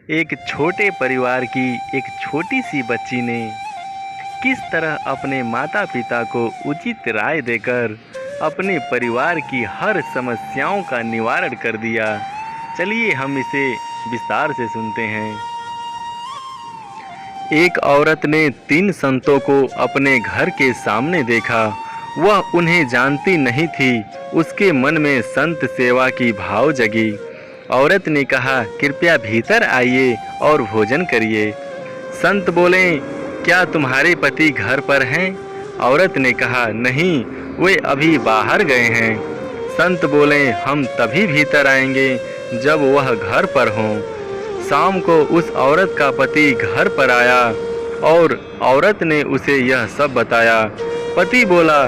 एक छोटे परिवार की एक छोटी सी बच्ची ने किस तरह अपने माता पिता को उचित राय देकर अपने परिवार की हर समस्याओं का निवारण कर दिया। चलिए हम इसे विस्तार से सुनते हैं। एक औरत ने 3 संतों को अपने घर के सामने देखा। वह उन्हें जानती नहीं थी। उसके मन में संत सेवा की भाव जगी। औरत ने कहा, कृपया भीतर आइए और भोजन करिए। संत बोले, क्या तुम्हारे पति घर पर हैं? औरत ने कहा, नहीं, वे अभी बाहर गए हैं। संत बोले, हम तभी भीतर आएंगे जब वह घर पर हों। शाम को उस औरत का पति घर पर आया और औरत ने उसे यह सब बताया। पति बोला,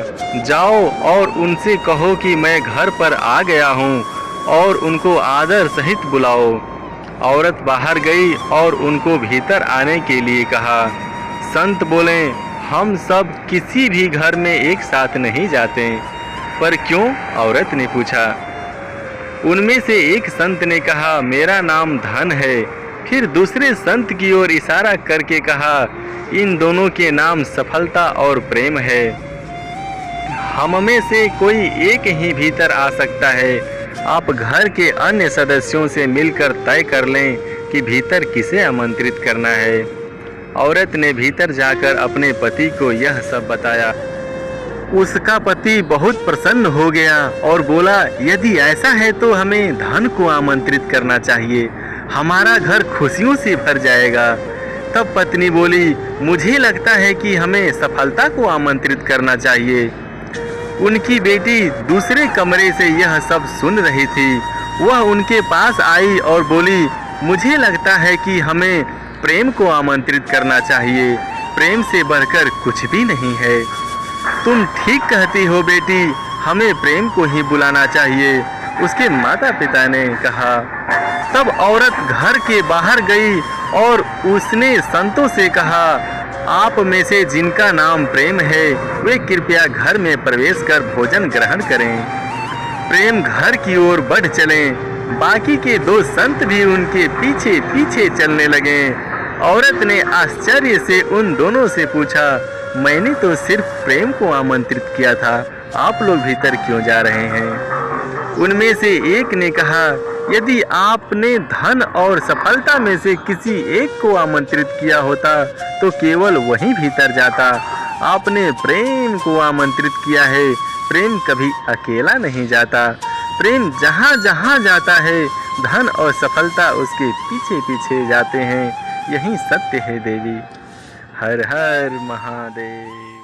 जाओ और उनसे कहो कि मैं घर पर आ गया हूँ और उनको आदर सहित बुलाओ। औरत बाहर गई और उनको भीतर आने के लिए कहा। संत बोले, हम सब किसी भी घर में एक साथ नहीं जाते। पर क्यों? औरत ने पूछा। उनमें से एक संत ने कहा, मेरा नाम धन है। फिर दूसरे संत की ओर इशारा करके कहा, इन दोनों के नाम सफलता और प्रेम है। हम में से कोई एक ही भीतर आ सकता है। आप घर के अन्य सदस्यों से मिलकर तय कर लें कि भीतर किसे आमंत्रित करना है। औरत ने भीतर जाकर अपने पति को यह सब बताया। उसका पति बहुत प्रसन्न हो गया और बोला, यदि ऐसा है तो हमें धन को आमंत्रित करना चाहिए। हमारा घर खुशियों से भर जाएगा। तब पत्नी बोली, मुझे लगता है कि हमें सफलता को आमंत्रित करना चाहिए। उनकी बेटी दूसरे कमरे से यह सब सुन रही थी। वह उनके पास आई और बोली, मुझे लगता है कि हमें प्रेम को आमंत्रित करना चाहिए। प्रेम से बढ़कर कुछ भी नहीं है। तुम ठीक कहती हो बेटी, हमें प्रेम को ही बुलाना चाहिए, उसके माता पिता ने कहा। तब औरत घर के बाहर गई और उसने संतों से कहा, आप में से जिनका नाम प्रेम है वे कृपया घर में प्रवेश कर भोजन ग्रहण करें। प्रेम घर की ओर बढ़ चले। बाकी के 2 संत भी उनके पीछे पीछे चलने लगे। औरत ने आश्चर्य से उन दोनों से पूछा, मैंने तो सिर्फ प्रेम को आमंत्रित किया था, आप लोग भीतर क्यों जा रहे हैं? उनमें से एक ने कहा, यदि आपने धन और सफलता में से किसी एक को आमंत्रित किया होता तो केवल वही भीतर जाता। आपने प्रेम को आमंत्रित किया है। प्रेम कभी अकेला नहीं जाता। प्रेम जहाँ जहाँ जाता है, धन और सफलता उसके पीछे पीछे जाते हैं। यही सत्य है देवी। हर हर महादेव।